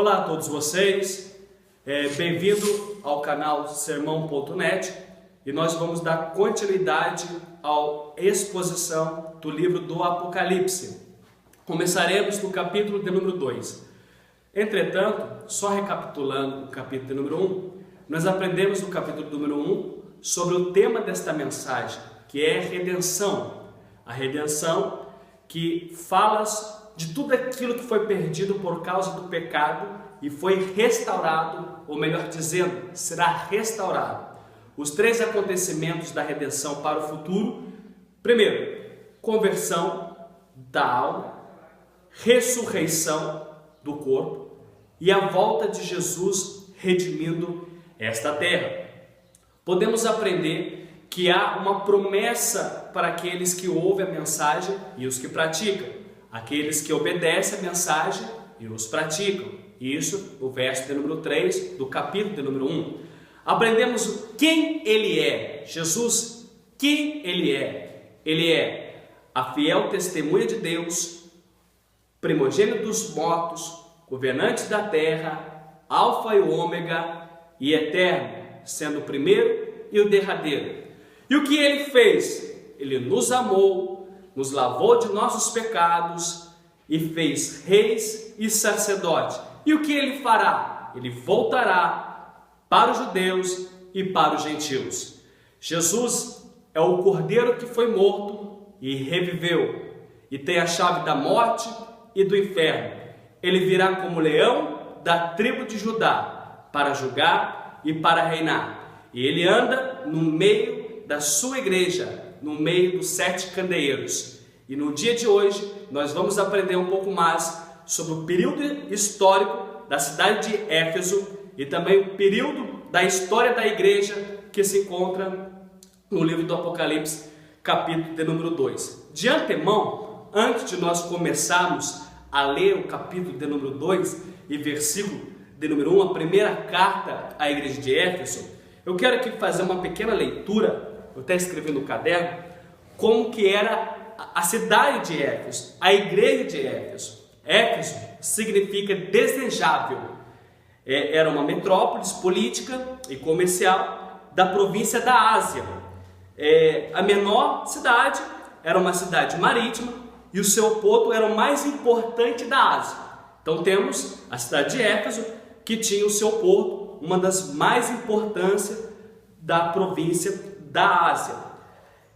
Olá a todos vocês, bem-vindo ao canal Sermão.net e nós vamos dar continuidade à exposição do livro do Apocalipse. Começaremos no capítulo de número 2. Entretanto, só recapitulando o capítulo de número 1, nós aprendemos no capítulo número 1 sobre o tema desta mensagem, que é redenção. A redenção que fala de tudo aquilo que foi perdido por causa do pecado e foi restaurado, ou melhor dizendo, será restaurado. Os 3 acontecimentos da redenção para o futuro: primeiro, conversão da alma, ressurreição do corpo e a volta de Jesus redimindo esta terra. Podemos aprender que há uma promessa para aqueles que ouvem a mensagem e os que praticam, aqueles que obedecem a mensagem e os praticam. Isso no verso de número 3 do capítulo de número 1. Aprendemos quem Ele é. Jesus, quem Ele é? Ele é a fiel testemunha de Deus, primogênito dos mortos, governante da terra, alfa e ômega e eterno, sendo o primeiro e o derradeiro. E o que Ele fez? Ele nos amou, nos lavou de nossos pecados e fez reis e sacerdotes. E o que Ele fará? Ele voltará para os judeus e para os gentios. Jesus é o cordeiro que foi morto e reviveu e tem a chave da morte e do inferno. Ele virá como leão da tribo de Judá para julgar e para reinar. E Ele anda no meio da sua igreja, no meio dos 7 candeeiros. E no dia de hoje nós vamos aprender um pouco mais sobre o período histórico da cidade de Éfeso e também o período da história da igreja que se encontra no livro do Apocalipse, capítulo de número 2. De antemão, antes de nós começarmos a ler o capítulo de número 2 e versículo de número 1, a primeira carta à igreja de Éfeso, eu quero aqui fazer uma pequena leitura. Eu até escrevi no caderno como que era a cidade de Éfeso, a igreja de Éfeso. Éfeso significa desejável. Era uma metrópole política e comercial da província da Ásia. A menor cidade era uma cidade marítima e o seu porto era o mais importante da Ásia. Então temos a cidade de Éfeso, que tinha o seu porto, uma das mais importantes da província da Ásia.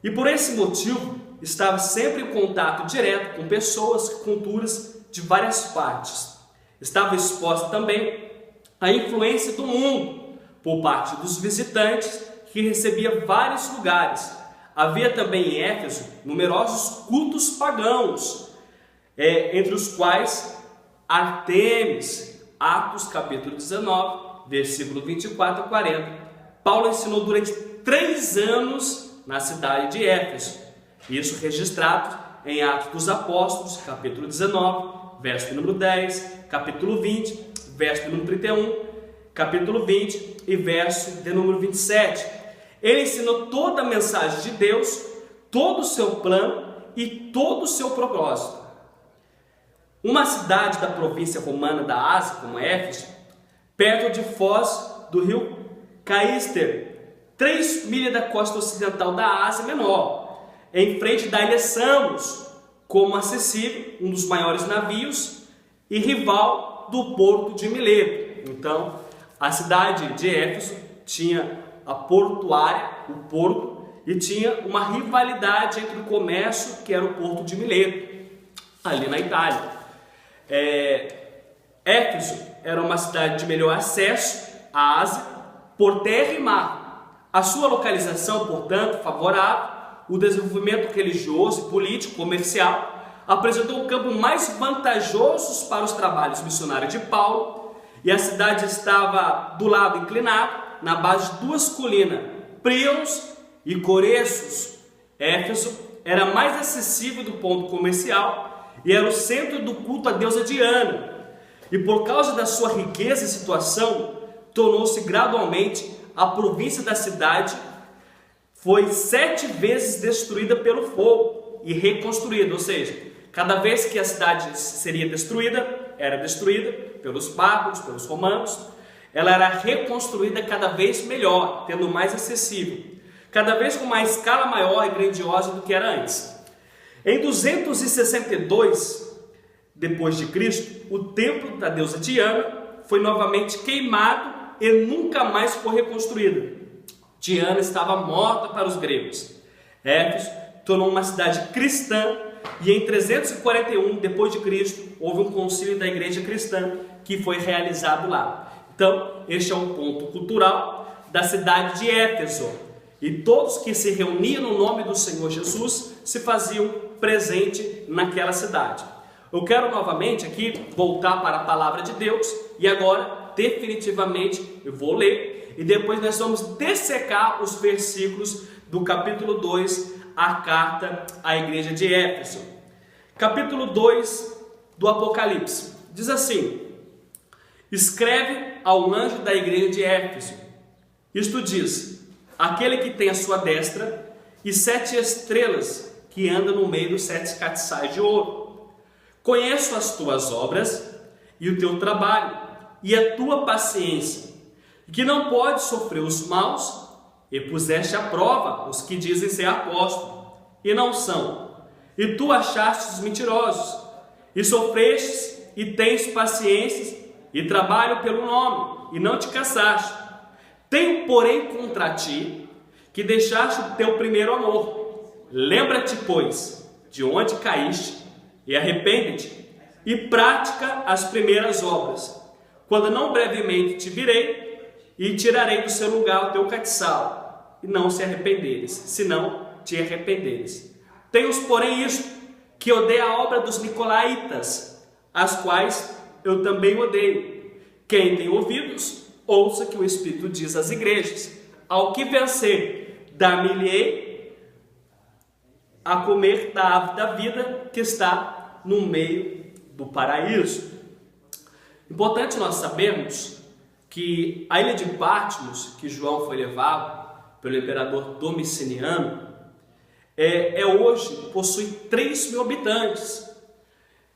E por esse motivo estava sempre em contato direto com pessoas, culturas de várias partes. Estava exposta também à influência do mundo por parte dos visitantes, que recebia vários lugares. Havia também em Éfeso numerosos cultos pagãos, entre os quais Artemis, Atos capítulo 19, versículo 24 a 40. Paulo ensinou durante 3 anos na cidade de Éfeso. Isso registrado em Atos dos Apóstolos, capítulo 19, verso número 10, capítulo 20, verso número 31, capítulo 20 e verso de número 27. Ele ensinou toda a mensagem de Deus, todo o seu plano e todo o seu propósito. Uma cidade da província romana da Ásia, como Éfeso, perto de Foz do rio Caíster, 3 milhas da costa ocidental da Ásia Menor, em frente da ilha Samos, como acessível, um dos maiores navios e rival do porto de Mileto. Então, a cidade de Éfeso tinha a portuária, o porto, e tinha uma rivalidade entre o comércio, que era o porto de Mileto, ali na Itália. Éfeso era uma cidade de melhor acesso à Ásia por terra e mar. A sua localização, portanto, favorável, o desenvolvimento religioso, político, comercial, apresentou um campo mais vantajoso para os trabalhos missionários de Paulo, e a cidade estava do lado inclinado, na base de 2 colinas, Prios e Coressos. Éfeso era mais acessível do ponto comercial e era o centro do culto à deusa Diana. E por causa da sua riqueza e situação, tornou-se gradualmente a província da cidade. Foi 7 vezes destruída pelo fogo e reconstruída, ou seja, cada vez que a cidade seria destruída, era destruída pelos bárbaros, pelos romanos, ela era reconstruída cada vez melhor, tendo mais acessível, cada vez com uma escala maior e grandiosa do que era antes. Em 262 depois de Cristo, o templo da deusa Diana foi novamente queimado e nunca mais foi reconstruído. Diana estava morta para os gregos. Éfeso tornou uma cidade cristã e em 341 depois de Cristo houve um concílio da igreja cristã que foi realizado lá. Então, este é um ponto cultural da cidade de Éfeso. E todos que se reuniam no nome do Senhor Jesus se faziam presente naquela cidade. Eu quero novamente aqui voltar para a palavra de Deus e agora definitivamente eu vou ler e depois nós vamos dissecar os versículos do capítulo 2, a carta à igreja de Éfeso. Capítulo 2 do Apocalipse diz assim: escreve ao anjo da igreja de Éfeso, isto diz, aquele que tem a sua destra e 7 estrelas que anda no meio dos 7 castiçais de ouro. Conheço as tuas obras e o teu trabalho e a tua paciência, que não podes sofrer os maus, e puseste à prova os que dizem ser apóstolos, e não são, e tu achaste os mentirosos, e sofrestes, e tens paciência, e trabalho pelo nome, e não te cansaste. Tenho, porém, contra ti, que deixaste o teu primeiro amor. Lembra-te, pois, de onde caíste, e arrepende-te, e pratica as primeiras obras, quando não brevemente te virei, e tirarei do seu lugar o teu castiçal, e não se arrependeres, senão te arrependeres. Tenho, porém, isto, que odeio a obra dos nicolaítas, as quais eu também odeio. Quem tem ouvidos, ouça que o Espírito diz às igrejas: ao que vencer, dar-me-ei a comer da árvore da vida que está no meio do paraíso. Importante nós sabermos que a ilha de Patmos, que João foi levado pelo imperador Domiciano, hoje possui 3.000 habitantes,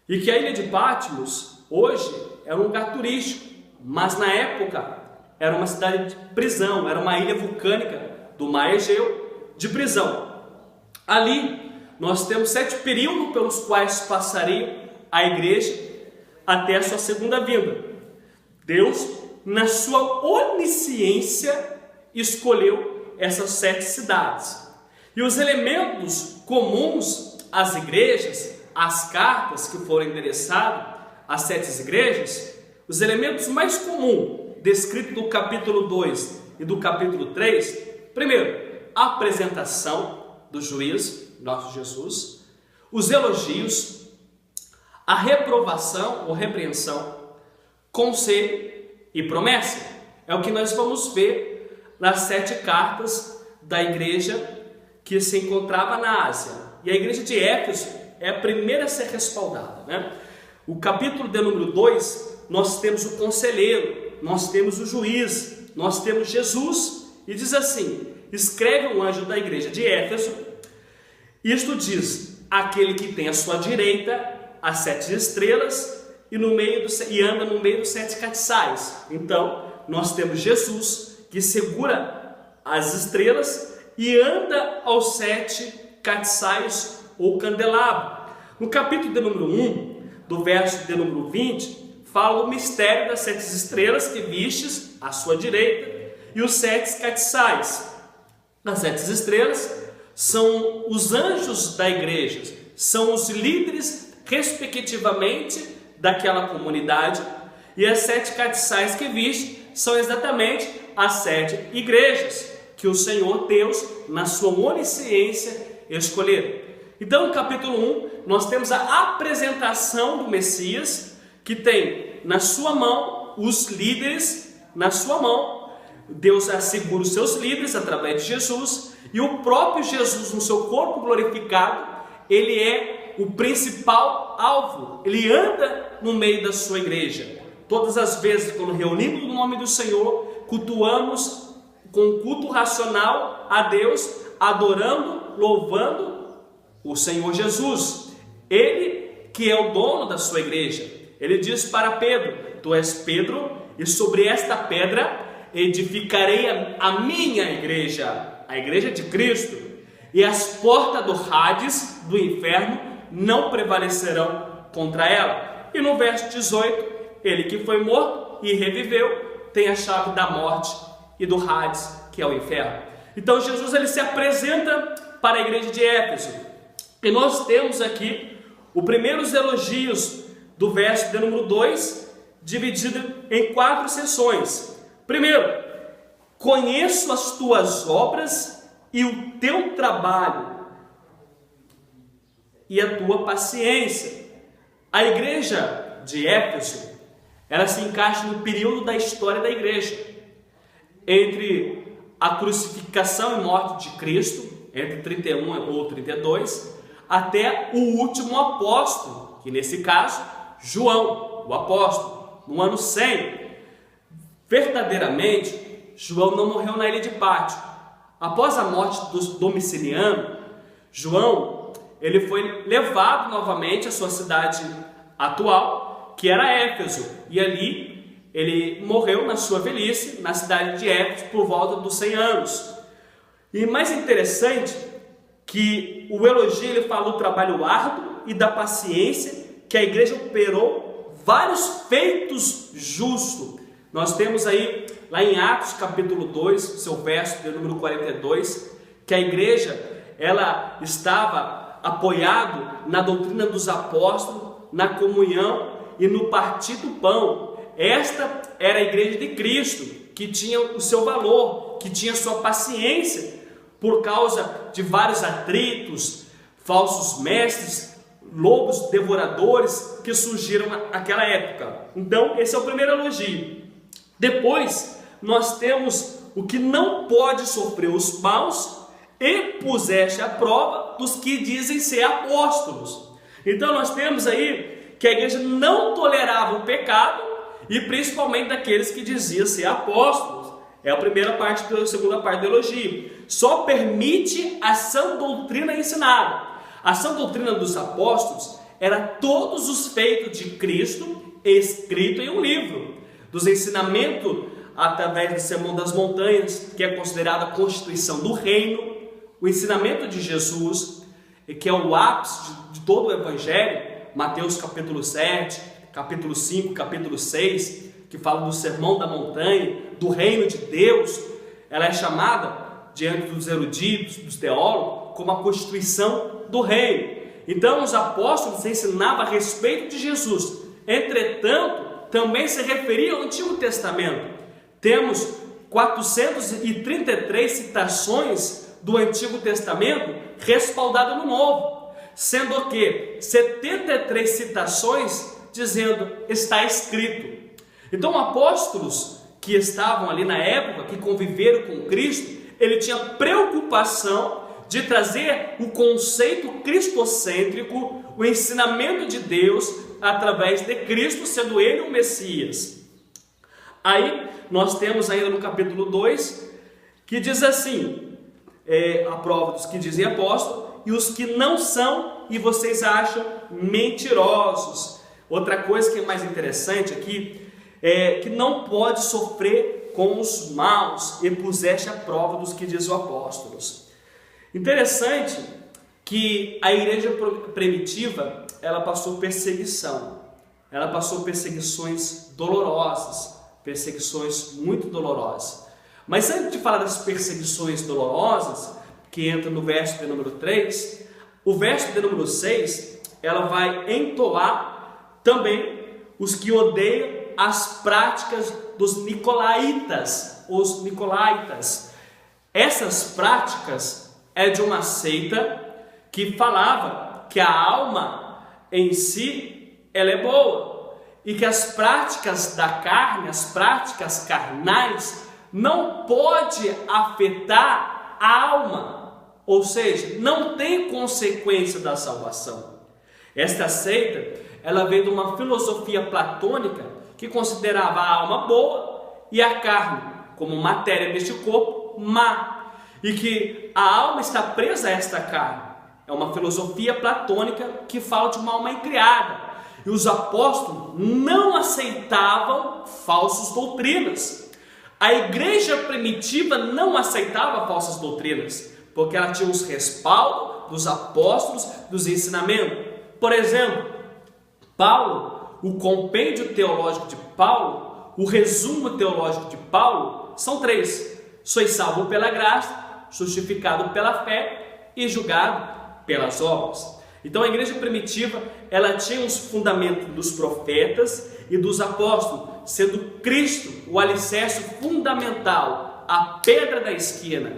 e que a ilha de Patmos hoje é um lugar turístico, mas na época era uma cidade de prisão, era uma ilha vulcânica do mar Egeu de prisão. Ali nós temos 7 períodos pelos quais passaria a igreja até a sua segunda vinda. Deus, na sua onisciência, escolheu essas 7 cidades. E os elementos comuns às igrejas, às cartas que foram endereçadas às 7 igrejas, os elementos mais comuns, descritos do capítulo 2 e do capítulo 3, primeiro, a apresentação do juiz, nosso Jesus, os elogios, a reprovação ou repreensão, conselho e promessa. É o que nós vamos ver nas 7 cartas da igreja que se encontrava na Ásia. E a igreja de Éfeso é a primeira a ser respaldada, né? O capítulo de número 2, nós temos o conselheiro, nós temos o juiz, nós temos Jesus, e diz assim: escreve um anjo da igreja de Éfeso, isto diz, aquele que tem à sua direita as 7 estrelas e anda no meio dos 7 castiçais. Então, nós temos Jesus que segura as estrelas e anda aos 7 castiçais ou candelabro. No capítulo de número 1, do verso de número 20, fala o mistério das 7 estrelas que vistes à sua direita e os 7 castiçais. As 7 estrelas são os anjos da igreja, são os líderes respectivamente daquela comunidade, e as 7 castiçais que viste são exatamente as 7 igrejas que o Senhor Deus, na sua onisciência, escolheu. Então, no capítulo 1, nós temos a apresentação do Messias, que tem na sua mão os líderes, na sua mão. Deus assegura os seus líderes através de Jesus, e o próprio Jesus, no seu corpo glorificado, ele é o principal alvo, ele anda no meio da sua igreja. Todas as vezes, quando reunimos no nome do Senhor, cultuamos com culto racional a Deus, adorando, louvando o Senhor Jesus. Ele que é o dono da sua igreja, ele diz para Pedro: tu és Pedro, e sobre esta pedra edificarei a minha igreja, a igreja de Cristo, e as portas do Hades, do inferno, não prevalecerão contra ela. E no verso 18, ele que foi morto e reviveu, tem a chave da morte e do Hades, que é o inferno. Então Jesus ele se apresenta para a igreja de Éfeso, e nós temos aqui os primeiros elogios do verso de número 2, dividido em 4 seções. Primeiro, conheço as tuas obras e o teu trabalho e a tua paciência. A igreja de Éfeso, ela se encaixa no período da história da igreja, entre a crucificação e morte de Cristo, entre 31 ou 32, até o último apóstolo, que nesse caso, João, o apóstolo, no ano 100. Verdadeiramente, João não morreu na ilha de Pátio. Após a morte do Domiciano, João ele foi levado novamente à sua cidade atual, que era Éfeso, e ali ele morreu na sua velhice, na cidade de Éfeso, por volta dos 100 anos. E mais interessante que o elogio ele fala do trabalho árduo e da paciência, que a igreja operou vários feitos justos. Nós temos aí, lá em Atos capítulo 2, seu verso de número 42, que a igreja ela estava apoiado na doutrina dos apóstolos, na comunhão e no partir do pão. Esta era a igreja de Cristo, que tinha o seu valor, que tinha sua paciência, por causa de vários atritos, falsos mestres, lobos devoradores que surgiram naquela época. Então, esse é o primeiro elogio. Depois, nós temos o que não pode sofrer os maus e puseste à prova dos que dizem ser apóstolos. Então, nós temos aí que a igreja não tolerava o pecado e principalmente daqueles que diziam ser apóstolos. É a primeira parte, a segunda parte do elogio. Só permite a sã doutrina ensinada. A sã doutrina dos apóstolos era todos os feitos de Cristo escrito em um livro. Dos ensinamentos através do Sermão das Montanhas, que é considerada a constituição do reino, o ensinamento de Jesus, que é o ápice de todo o Evangelho, Mateus capítulo 7, capítulo 5, capítulo 6, que fala do Sermão da Montanha, do reino de Deus. Ela é chamada, diante dos eruditos, dos teólogos, como a constituição do reino. Então os apóstolos ensinavam a respeito de Jesus. Entretanto, também se referia ao Antigo Testamento. Temos 433 citações do Antigo Testamento respaldadas no Novo, sendo que 73 citações dizendo está escrito. Então apóstolos que estavam ali na época, que conviveram com Cristo, ele tinha preocupação de trazer o conceito cristocêntrico, o ensinamento de Deus através de Cristo, sendo ele o Messias. Aí nós temos ainda no capítulo 2, que diz assim, a prova dos que dizem apóstolo, e os que não são, e vocês acham mentirosos. Outra coisa que é mais interessante aqui, é que não pode sofrer com os maus, e puseste a prova dos que dizem apóstolos. Interessante que a igreja primitiva, ela passou perseguição, ela passou perseguições dolorosas, perseguições muito dolorosas. Mas antes de falar das perseguições dolorosas, que entra no verso de número 3, o verso de número 6, ela vai entoar também os que odeiam as práticas dos nicolaítas, os nicolaítas. Essas práticas é de uma seita que falava que a alma em si ela é boa e que as práticas da carne, as práticas carnais, não pode afetar a alma, ou seja, não tem consequência da salvação. Esta seita, ela veio de uma filosofia platônica que considerava a alma boa e a carne como matéria deste corpo má, e que a alma está presa a esta carne. É uma filosofia platônica que fala de uma alma incriada. e os apóstolos não aceitavam falsas doutrinas. A igreja primitiva não aceitava falsas doutrinas, porque ela tinha os respaldos dos apóstolos, dos ensinamentos. Por exemplo, Paulo, o compêndio teológico de Paulo, o resumo teológico de Paulo, são 3. Sois salvo pela graça, justificado pela fé e julgado pelas obras. Então a igreja primitiva, ela tinha os fundamentos dos profetas e dos apóstolos, sendo Cristo o alicerce fundamental, a pedra da esquina.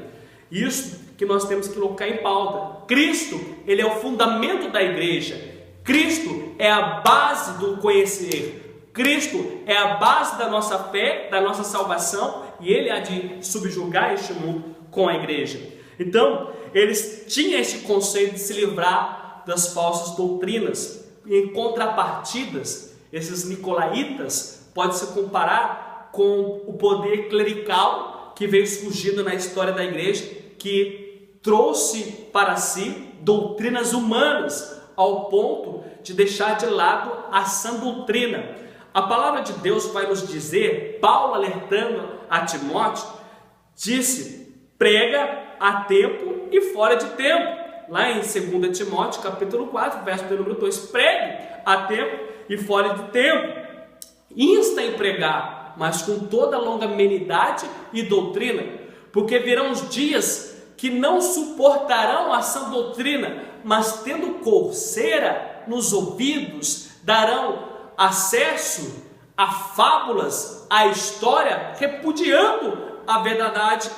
Isso que nós temos que colocar em pauta. Cristo, ele é o fundamento da igreja. Cristo é a base do conhecer. Cristo é a base da nossa fé, da nossa salvação, e ele há de subjugar este mundo com a igreja. Então, eles tinham esse conceito de se livrar das falsas doutrinas. E em contrapartidas, esses nicolaítas pode se comparar com o poder clerical que veio surgindo na história da igreja, que trouxe para si doutrinas humanas ao ponto de deixar de lado a sã doutrina. A palavra de Deus vai nos dizer, Paulo alertando a Timóteo, disse: prega a tempo e fora de tempo. Lá em 2 Timóteo capítulo 4, verso de número 2, pregue a tempo e fora de tempo. Insta em pregar, mas com toda longanimidade e doutrina, porque virão os dias que não suportarão a sã doutrina, mas tendo coceira nos ouvidos, darão acesso a fábulas, a história, repudiando a verdade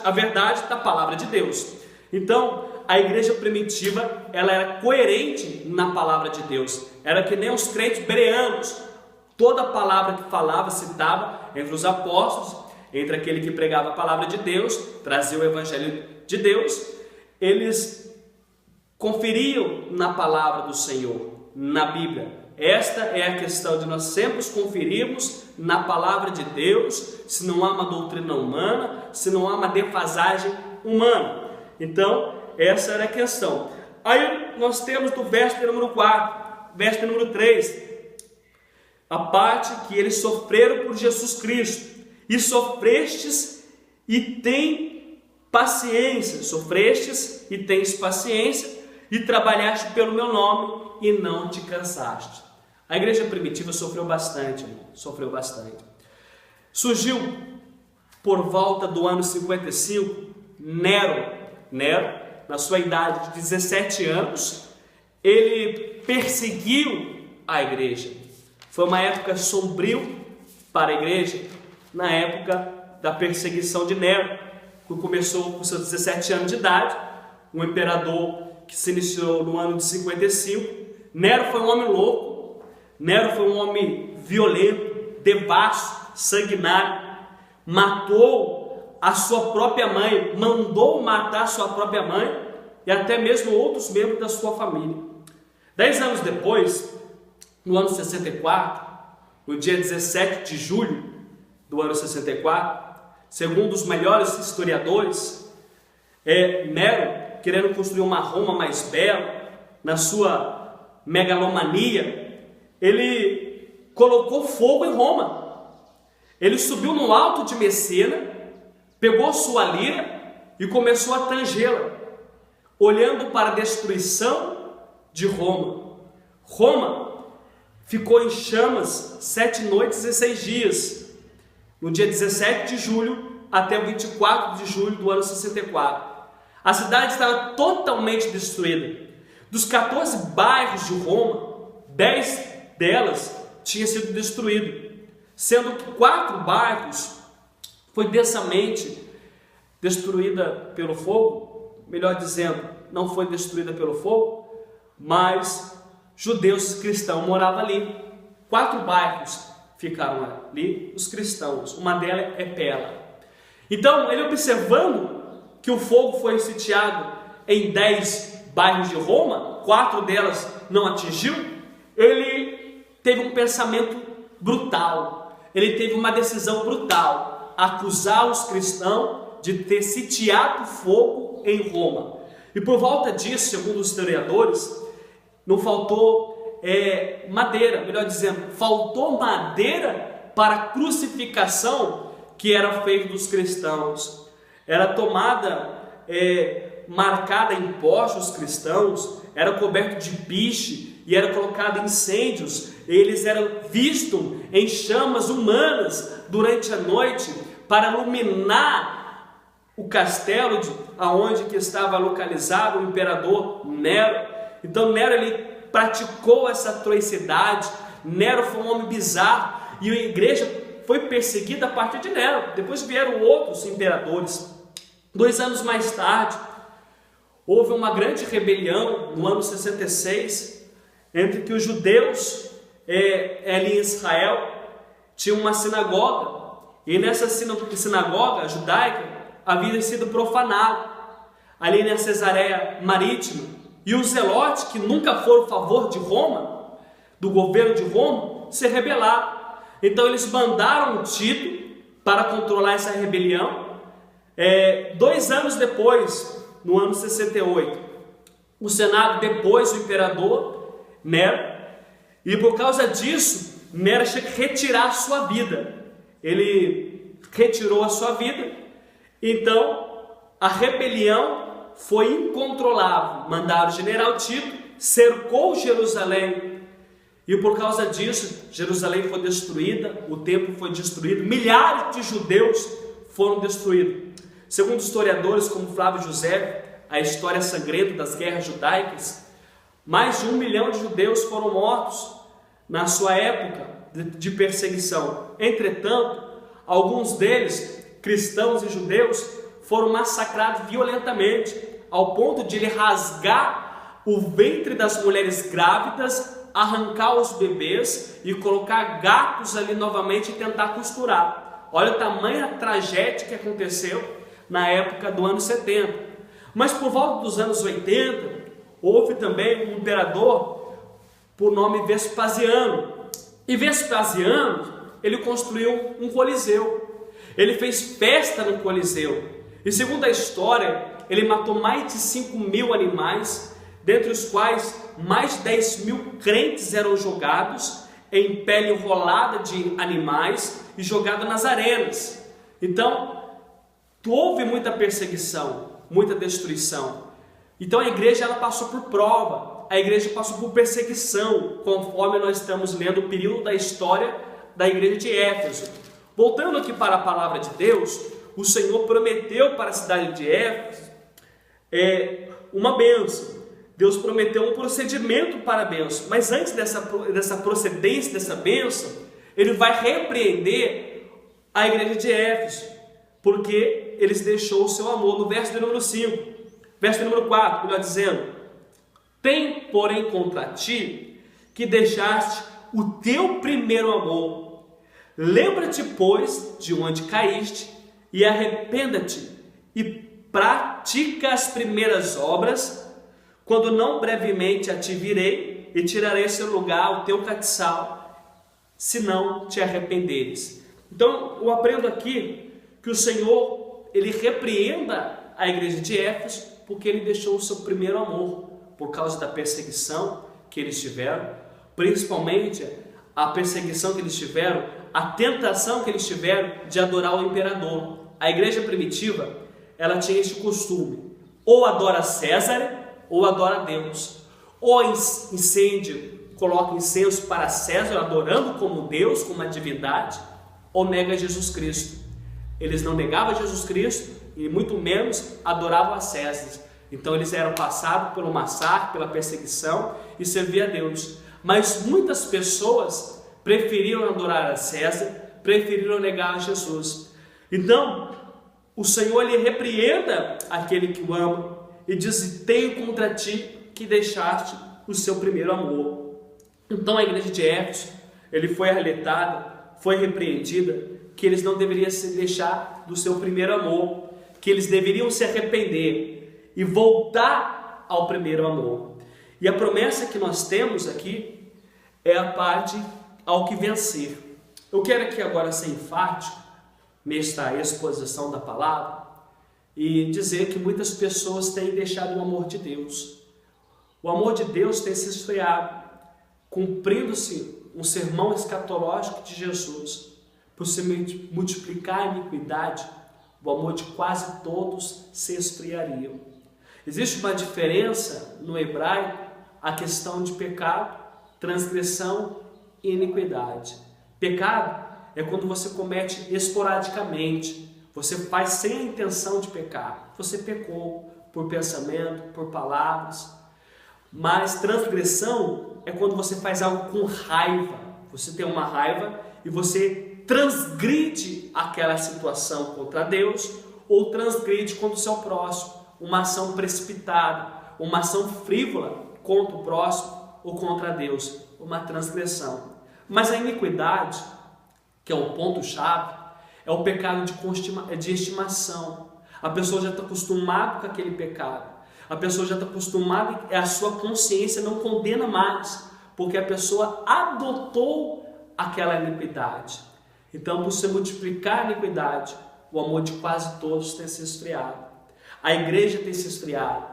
da palavra de Deus. Então, a igreja primitiva, ela era coerente na palavra de Deus. Era que nem os crentes bereanos. Toda a palavra que falava, citava entre os apóstolos, entre aquele que pregava a palavra de Deus, trazia o evangelho de Deus, eles conferiam na palavra do Senhor, na Bíblia. Esta é a questão de nós sempre conferirmos na palavra de Deus, se não há uma doutrina humana, se não há uma defasagem humana. Então, essa era a questão. Aí nós temos do verso de número 4, verso de número 3, a parte que eles sofreram por Jesus Cristo. E sofrestes e tem paciência, sofrestes e tens paciência, e trabalhaste pelo meu nome e não te cansaste. A igreja primitiva sofreu bastante, irmão, sofreu bastante. Surgiu por volta do ano 55, Nero, na sua idade de 17 anos, ele perseguiu a igreja. Foi uma época sombrio para a igreja, na época da perseguição de Nero, que começou com seus 17 anos de idade, um imperador que se iniciou no ano de 55. Nero foi um homem louco, Nero foi um homem violento, devasso, sanguinário, matou a sua própria mãe, mandou matar a sua própria mãe e até mesmo outros membros da sua família. 10 anos depois, no ano 64, no dia 17 de julho do ano 64, segundo os melhores historiadores, Nero, querendo construir uma Roma mais bela, na sua megalomania, ele colocou fogo em Roma. Ele subiu no alto de Messina, pegou sua lira e começou a tangê-la, olhando para a destruição de Roma. Roma ficou em chamas 7 noites e 6 dias, no dia 17 de julho até o 24 de julho do ano 64. A cidade estava totalmente destruída. Dos 14 bairros de Roma, 10 delas tinham sido destruídos, sendo que 4 bairros foi densamente destruída pelo fogo. Melhor dizendo, não foi destruída pelo fogo, mas judeus cristãos moravam ali. 4 bairros ficaram ali, os cristãos. Uma delas é Pela. Então, ele observando que o fogo foi sitiado em 10 bairros de Roma, 4 delas não atingiu, ele teve um pensamento brutal, ele teve uma decisão brutal, acusar os cristãos de ter sitiado fogo em Roma. E por volta disso, segundo os historiadores, não faltou madeira, melhor dizendo, faltou madeira para a crucificação que era feita dos cristãos. Era tomada, marcada em postos cristãos, era coberto de piche e era colocado incêndios. Eles eram vistos em chamas humanas durante a noite para iluminar o castelo aonde que estava localizado o imperador Nero. Então Nero, ele praticou essa atrocidade. Nero foi um homem bizarro e a igreja foi perseguida a partir de Nero. Depois vieram outros imperadores. 2 anos mais tarde, houve uma grande rebelião no ano 66, entre que os judeus ali em Israel tinham uma sinagoga, e nessa sinagoga judaica havia sido profanado, ali na Cesareia Marítima, e os zelotes, que nunca foram a favor de Roma, do governo de Roma, se rebelaram. Então eles mandaram Tito para controlar essa rebelião. 2 anos depois, no ano 68, o Senado depôs o imperador Nero, e por causa disso, Nero tinha que retirar a sua vida. Ele retirou a sua vida, então a rebelião foi incontrolável. Mandaram o general Tito, cercou Jerusalém, e por causa disso, Jerusalém foi destruída, o templo foi destruído, milhares de judeus foram destruídos. Segundo historiadores como Flávio José, a história sangrenta das guerras judaicas, mais de 1 milhão de judeus foram mortos na sua época de perseguição. Entretanto, alguns deles, cristãos e judeus, foram massacrados violentamente, ao ponto de ele rasgar o ventre das mulheres grávidas, arrancar os bebês e colocar gatos ali novamente e tentar costurar. Olha o tamanho da tragédia que aconteceu na época do ano 70. Mas por volta dos anos 80, houve também um imperador por nome Vespasiano. E Vespasiano, ele construiu um coliseu. Ele fez festa no coliseu. E segundo a história, ele matou mais de 5.000 animais, dentre os quais mais de 10.000 crentes eram jogados em pele enrolada de animais e jogados nas arenas. Então, houve muita perseguição, muita destruição. Então a igreja, ela passou por prova, a igreja passou por perseguição, conforme nós estamos lendo o período da história da igreja de Éfeso. Voltando aqui para a palavra de Deus, o Senhor prometeu para a cidade de Éfeso uma bênção. Deus prometeu um procedimento para a bênção, mas antes dessa procedência, dessa bênção, ele vai repreender a igreja de Éfeso, porque eles deixou o seu amor. No verso de número 5, verso de número 4, melhor dizendo: tem, porém, contra ti que deixaste o teu primeiro amor. Lembra-te, pois, de onde caíste, e arrependa-te, e pratica as primeiras obras, quando não brevemente a te virei, e tirarei seu lugar o teu castiçal, se não te arrependeres. Então, eu aprendo aqui que o Senhor, ele repreenda a igreja de Éfeso, porque ele deixou o seu primeiro amor, por causa da perseguição que eles tiveram, principalmente a perseguição que eles tiveram, a tentação que eles tiveram de adorar o imperador. A igreja primitiva, ela tinha este costume: ou adora César, ou adora Deus. Ou coloca incenso para César, adorando como Deus, como a divindade, ou nega Jesus Cristo. Eles não negavam Jesus Cristo e muito menos adoravam a César. Então eles eram passados pelo massacre, pela perseguição e serviam a Deus. Mas muitas pessoas preferiram adorar a César, preferiram negar a Jesus. Então o Senhor, ele repreenda aquele que o ama e diz: tenho contra ti que deixaste o seu primeiro amor. Então a igreja de Éfeso, ele foi alertada, foi repreendida, que eles não deveriam se deixar do seu primeiro amor, que eles deveriam se arrepender e voltar ao primeiro amor. E a promessa que nós temos aqui é a parte ao que vencer. Eu quero aqui agora ser enfático nesta exposição da palavra e dizer que muitas pessoas têm deixado o amor de Deus. O amor de Deus tem se esfriado. cumprindo-se um sermão escatológico de Jesus, por se multiplicar a iniquidade, o amor de quase todos se esfriaria. Existe uma diferença no hebraico, a questão de pecado, transgressão e iniquidade. Pecado é quando você comete esporadicamente, você faz sem a intenção de pecar. Você pecou por pensamento, por palavras. Mas transgressão é quando você faz algo com raiva. Você tem uma raiva e você transgride aquela situação contra Deus ou transgride contra o seu próximo. Uma ação precipitada, uma ação frívola contra o próximo ou contra Deus. Uma transgressão. Mas a iniquidade, que é o ponto-chave, é o pecado de estimação. A pessoa já está acostumada com aquele pecado. A pessoa já está acostumada, a sua consciência não condena mais, porque a pessoa adotou aquela iniquidade. Então, por se multiplicar a iniquidade, o amor de quase todos tem se esfriado. A igreja tem se esfriado.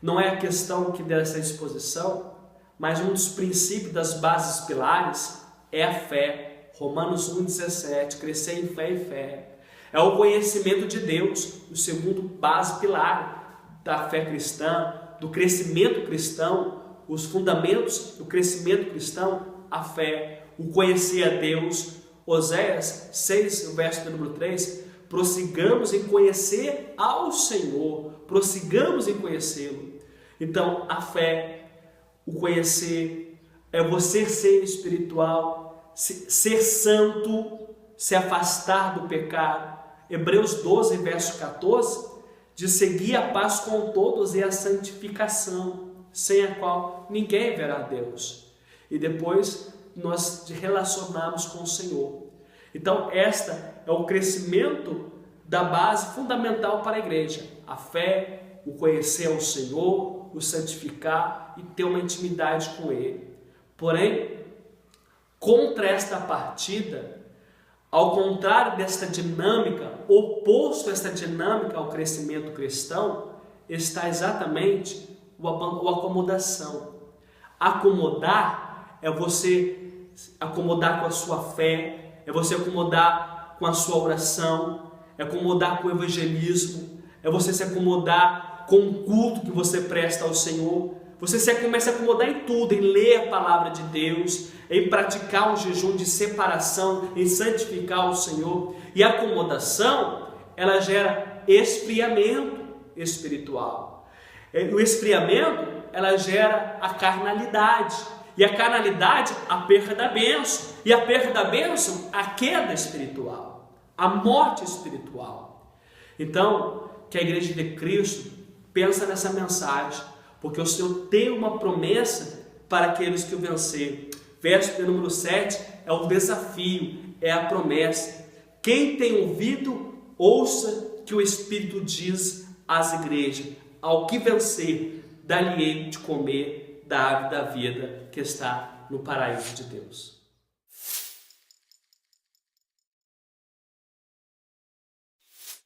Não é a questão que dessa exposição, mas um dos princípios das bases pilares é a fé. Romanos 1,17, crescer em fé e fé. É o conhecimento de Deus, o segundo base pilar da fé cristã, do crescimento cristão, os fundamentos do crescimento cristão, a fé, o conhecer a Deus. Oséias 6, o verso de número 3, prossigamos em conhecer ao Senhor, prossigamos em conhecê-lo. Então, a fé, o conhecer, é você ser espiritual, ser santo, se afastar do pecado. Hebreus 12, verso 14, diz: seguir a paz com todos e a santificação, sem a qual ninguém verá a Deus. E depois nós relacionamos com o Senhor. Então, esta é o crescimento da base fundamental para a igreja. A fé, o conhecer ao Senhor, o santificar e ter uma intimidade com Ele. Porém, contra esta partida, ao contrário desta dinâmica, oposto a esta dinâmica ao crescimento cristão, está exatamente a acomodação. Acomodar é você acomodar com a sua fé, é você acomodar com a sua oração, é acomodar com o evangelismo, é você se acomodar com o culto que você presta ao Senhor. Você começa a acomodar em tudo, em ler a palavra de Deus, em praticar um jejum de separação, em santificar o Senhor. E a acomodação, ela gera esfriamento espiritual. O esfriamento, ela gera a carnalidade. E a carnalidade, a perda da bênção. E a perda da bênção, a queda espiritual, a morte espiritual. Então, que a Igreja de Cristo pensa nessa mensagem, porque o Senhor tem uma promessa para aqueles que o vencer. Verso de número 7 é o desafio, é a promessa. Quem tem ouvido, ouça que o Espírito diz às igrejas: ao que vencer, dar-lhe-ei de comer da árvore da vida que está no paraíso de Deus.